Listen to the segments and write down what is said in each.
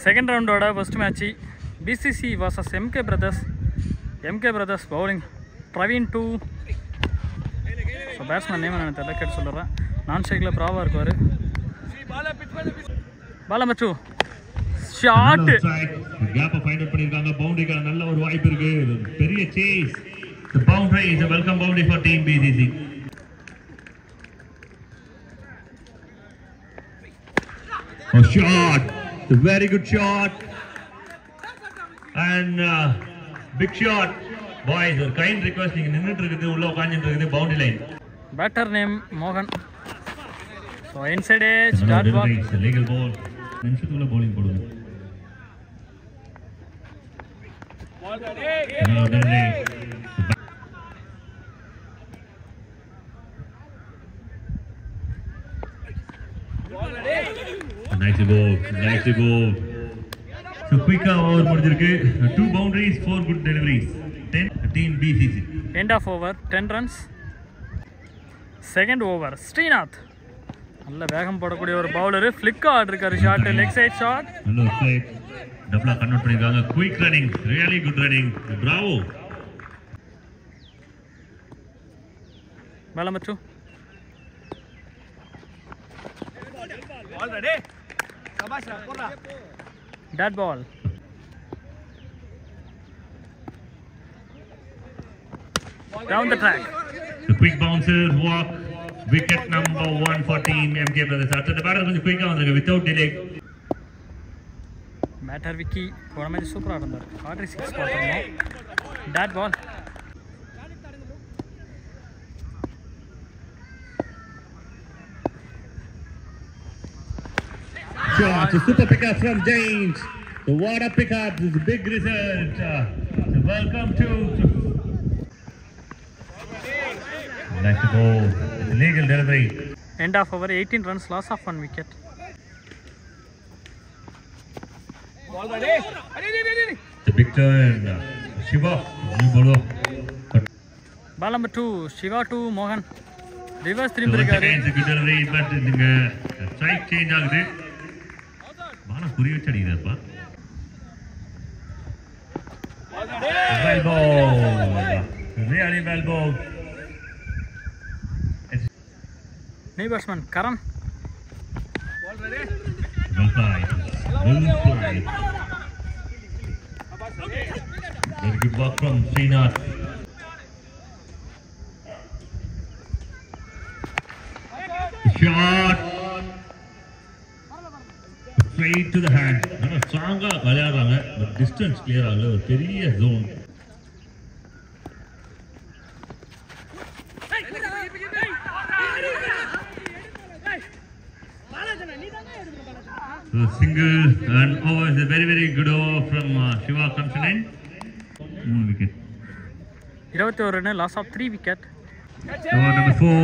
Second ரவுண்டோட first match BCC vs MK Brothers. MK Brothers bowling Praveen 2. So batsman name நான் தெரியல, கேட்டு சொல்லுறேன். நான் ஸ்ட்ரைக்கில் ப்ராவாக இருக்கார். பாலமச்சு ஷாட் கேப்பை ஃபைண்ட் அவுட் பண்ணிருக்காங்க. பவுண்டரிக்கான நல்ல ஒரு வாய்ப்பு இருக்கு. பெரிய chase. The boundary is a welcome boundary for team BCC. A shot, a very good shot, and big shot. Boys, a kind request. நீங்க நின்னுட்டு இருக்குது, உள்ள உட்கார்ந்துட்டு இருக்குது boundary line. பேட்டர் நேம் மோகன். So inside edge dot ball. Legal ball. நிமிஷத்துக்குள்ள bowling போடுங்க. Nicely bowled. So quick over முடிஞ்சிருக்கு. 2 boundaries, 4 good deliveries. 10 team BCC. End of over 10 runs. Second over Srinath நல்ல வேகம் போடக்கூடிய ஒரு பவுலர். ஃபிளிக் ஆடிருக்காரு. Shot leg side shot. நல்ல ஃபிளிக். டபுளா கன்வெர்ட் பண்ணிருக்காங்க. Quick running, really good running. Bravo. பாலமச்சு ஆல்ரெடி சபாஷ் போடா. Dot ball. Down the track. The quick bouncers walk. Wicket number 1 for team MK Brothers. After the batter கொஞ்சம் குயிக்கா வந்தாங்க without delay. Batter Vicky போன மேட்ச் சூப்பராக இருந்தார். ஆர்டர் 6 போட்டுருந்தோம். Dot ball. Shot, a super pickup from James. So what a pickup, this is a big result. So welcome to nice ball. It's a legal delivery. End of over 18 runs, loss of 1 wicket. Already The big turn. Shiva, new bowler. Ball number 2, Shiva 2, Mohan. Reverse 3 Once இருக்காரு. again, it's a good delivery, but the strike change ஆகுது. பால குறி வச்சு அடிக்குதாப்பா. Well ball. Really well ball. New batsman Karan. Already Well played. Well played. Very good work from Srinath. Shot. Straight to the hand. நல்லா ஸ்ட்ராங்கா விளையாடுறாங்க. But distance clear ஆகல. ஒரு பெரிய zone. So single and over is a very good over from Shiva comes in. 1 wicket. 21 run, loss of 3 wicket. Over number 4.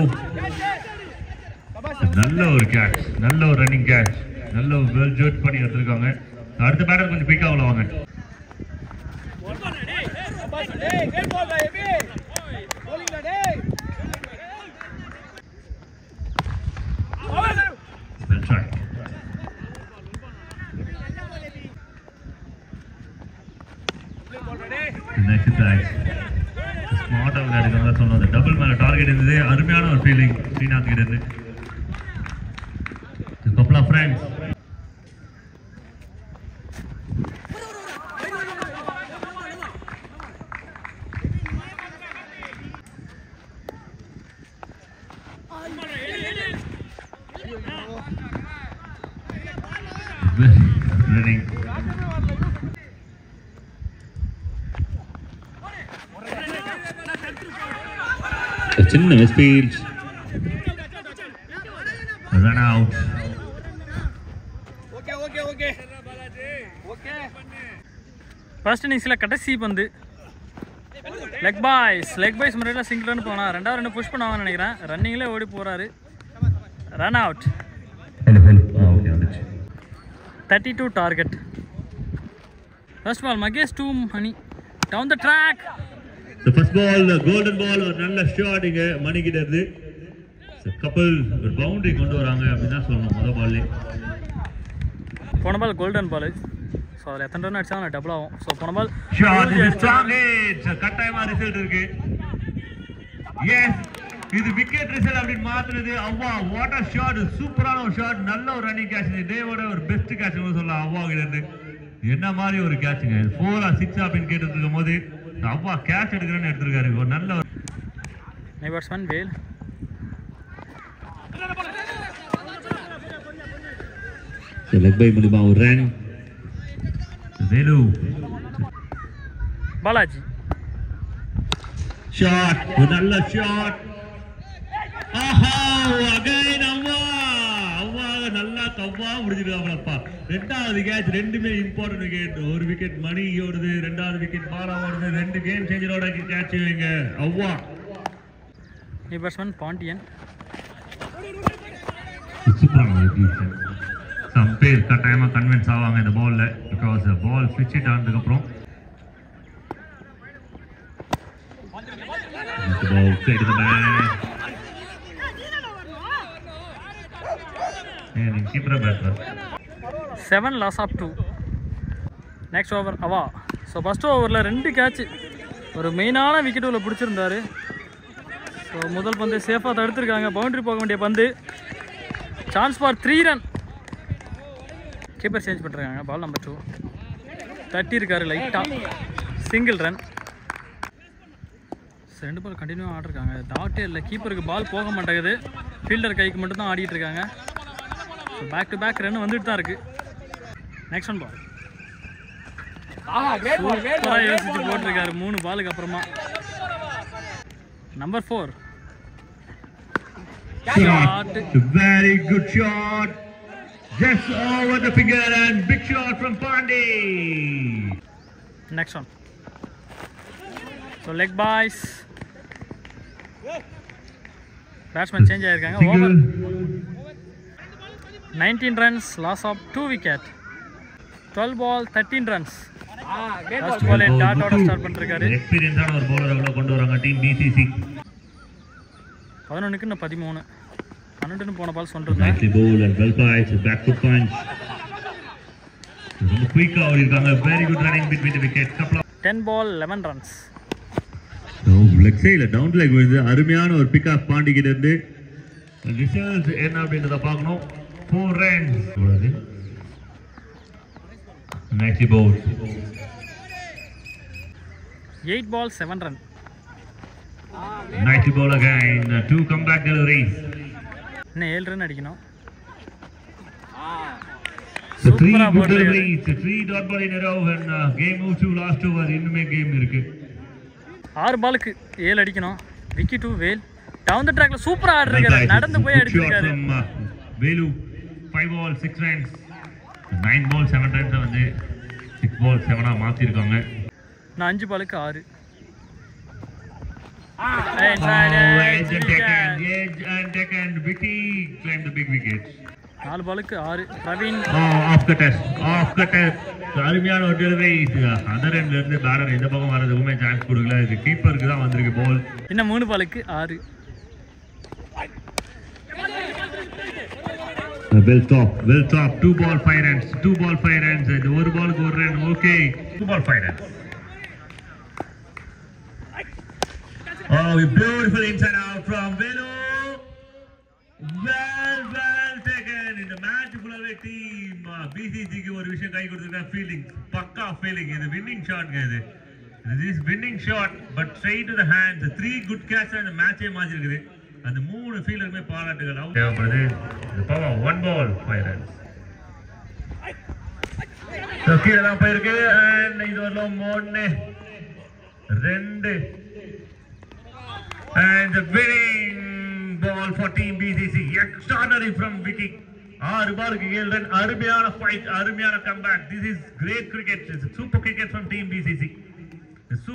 நல்ல ஒரு catch, நல்ல ஒரு ரன்னிங் கேட்ச், நல்ல ஒரு வெல் ஜட்ஜ் பண்ணி எடுத்துருக்காங்க. அடுத்த பேட்டர் கொஞ்சம் குயிக்கா உள்ள வாங்க. Well tried. Next tries. ஸ்மார்ட்டா விளையாடுறாங்க சொன்னது. டபுள் மேல டார்கெட் இருந்தது. அருமையான ஒரு ஃபீலிங் ஸ்ரீநாத் கிட்ட இருந்து. A couple of friends. Running. A சின்ன misfield. Run out. Okay first இன்னிங்ஸில் கடைசி பந்து லெக் பாய்ஸ் முறையில் சிங்கிள் ரன் போனால் 2வது ரன் புஷ் பண்ணுவாங்கன்னு நினைக்கிறேன். ரன்னிங்கில் ஓடி போகிறாரு. Run out. 32 target. First ball Mahesh 2 மணி. Down the track. The first ball, golden ball, ஒரு நல்ல ஷாட் இங்க மணி கிட்ட இருந்து. கப்பல் ஒரு பவுண்டரி கொண்டு வராங்க அப்படின்னு தான் சொல்லணும். முதல் பால்லே போன பால் கோல்டன் பால். ஸோ அதில் எத்தனை ரன் அடிச்சா டபுள் ஆகும். ஸோ போன ball shot is strong hit. கட்டாயமா ரிசல்ட் இருக்கு. எஸ், இது விக்கெட் ரிசல்ட் அப்படின்னு மாத்துறது. அவ்வா வாட் அ ஷாட், சூப்பரான ஒரு ஷாட், நல்ல ஒரு ரன்னிங் கேட்ச். டேவோட ஒரு பெஸ்ட் கேட்ச் சொல்லலாம் அவ்வா கிட்ட இருந்து. என்ன மாதிரி ஒரு கேட்சுங்க, 4 or 6 அப்படின்னு கேட்டுட்டு இருக்கும் போது அவ்வா கேட்ச் எடுக்கிறேன்னு எடுத்திருக்காரு. ஒரு நல்ல ஒரு பேட்ஸ்மேன் வேல். லெக் பை மூலமா ஒரு ரன். வேலு பாலாஜி ஷாட், ஒரு நல்ல ஷாட். ஆஹா, அகைன் அவ்வா நல்லா கவ்வா முடிஞ்சிருக்காப்லப்பா. ரெண்டாவது கேட்ச், ரெண்டுமே இம்பார்ட்டன்ட் விக்கெட். ஒரு விக்கெட் மணி ஓடுது, ரெண்டாவது விக்கெட் பாலா ஓடுது, 2 கேம் சேஞ்சரோட கேட்ச் வைங்க அவ்வா. பேட்ஸ்மேன் பாண்டியன். சம் பேர் கட்டாயமா கன்வின்ஸ் ஆவாங்க இந்த பால்ல, பிகாஸ் பால் ஸ்விட்ச் இட் ஆனதுக்கு அப்புறம் keeper batter 7 loss of 2. Next over அவா. ஸோ ஃபஸ்ட் ஓவரில் 2 கேட்ச், ஒரு மெயினான விக்கெட் உள்ள பிடிச்சிருந்தாரு. ஸோ முதல் பந்து சேஃபாக தடுத்துருக்காங்க. பவுண்டரி போக வேண்டிய பந்து. Chance for 3 run. Keeper change பண்ணுறாங்க. பால் நம்பர் 2 தட்டி இருக்காரு லைட்டாக, சிங்கிள் ரன். 2 பால் கண்டினியூவாக ஆடிருக்காங்க. டாட்டே இல்லை, கீப்பருக்கு பால் போக மாட்டேங்குது, ஃபீல்டர் கைக்கு மட்டும் தான் ஆடிட்டு இருக்காங்க. So back to back run வந்துட்டு தான் இருக்கு. நெக்ஸ்ட் ஒன் பால் சூப்பராக யோசிச்சு போட்டிருக்காரு 3 பாலுக்கு அப்புறமா. Number 4 shot, very good shot, just over the finger and big shot from Pandey. Next one. So leg boys. Batsman change ஆயிருக்காங்க. Over 19 runs, loss of 2 wicket. 12 ball 13 runs. First ball dot ஆட start பண்ணிருக்காரு. எக்ஸ்பீரியன்ஸான ஒரு bowler அவளோ கொண்டு வராங்க team BCG. 11க்கு இன்னும் 13. 12ன்னு போன பால் சொல்றது. Nicely bowled and well pitched, back foot punch. ரொம்ப குயிக்கா ஓடிருக்காங்க. Very good running between the wickets. 10 ball 11 runs. Leg சைடுல டவுன் லெக் வந்து அருமையான ஒரு பிக் ஆஃப் பாண்டி கிட்ட இருந்து. ரிசல்ட் என்ன அப்படின்றத பார்க்கணும். 4 runs. Nicely bowled. 8 ball 7 run. Nicely bowled again. 2 comeback deliveries. இன்னும் 7 ரன் அடிக்கணும். So 3 good deliveries, 3 dot ball in a row and game move to last over. இன்னுமே கேம் இருக்கு. 6 பாலுக்கு 7 அடிக்கணும். விக்கி 2 வேல் டவுன் தி ட்ராக்ல சூப்பரா ஆடுறாரு. நடந்து போய் அடிச்சிருக்காரு. Velu 5 ball 6 runs. 9 ball 7 runs வந்து 6 ball 7 ஆ மாத்தி இருக்காங்க. நான் 5 பாலுக்கு 6. And Vicky claimed the big wicket. 4 பாலுக்கு 6. Praveen off the test. அருமையான ஒரு டெலிவரி. அதர் எண்ட்ல இருந்து பேட்டர் இந்த பக்கம் வரதுக்குமே சான்ஸ் கொடுக்கல. இது கீப்பருக்கு தான் வந்திருக்கு பால். இன்னும் 3 பாலுக்கு 6. Well top 2 ball 5 runs. இது ஒரு பாலுக்கு ஒரு run. Okay 2 ball 5 runs. Oh, beautiful inside out from Velu. Well taken in the match full of a team. BCC க்கு ஒரு விஷயம் கை கொடுத்திருக்காங்க. ஃபீல்டிங் பக்கா ஃபீல்டிங். இது வின்னிங் ஷாட்ங்க. இது this winning shot but straight to the hands. 3 good catches அந்த மேட்சே மாத்தி இருக்குது. அந்த 3 ஃபீல்டருமே பாராட்டுகள். அவுட் தேவைப்படுது. இந்த பவர் 1 ball 5 runs. So கீழ தான் போயிருக்கு and இது வரலாம் 3 2 and the winning ball for team BCC. Extraordinary from Vicky. 6 பாலுக்கு 7 ரன். அருமையான ஃபைட், அருமையான comeback. This is great cricket. It's super cricket from team BCC.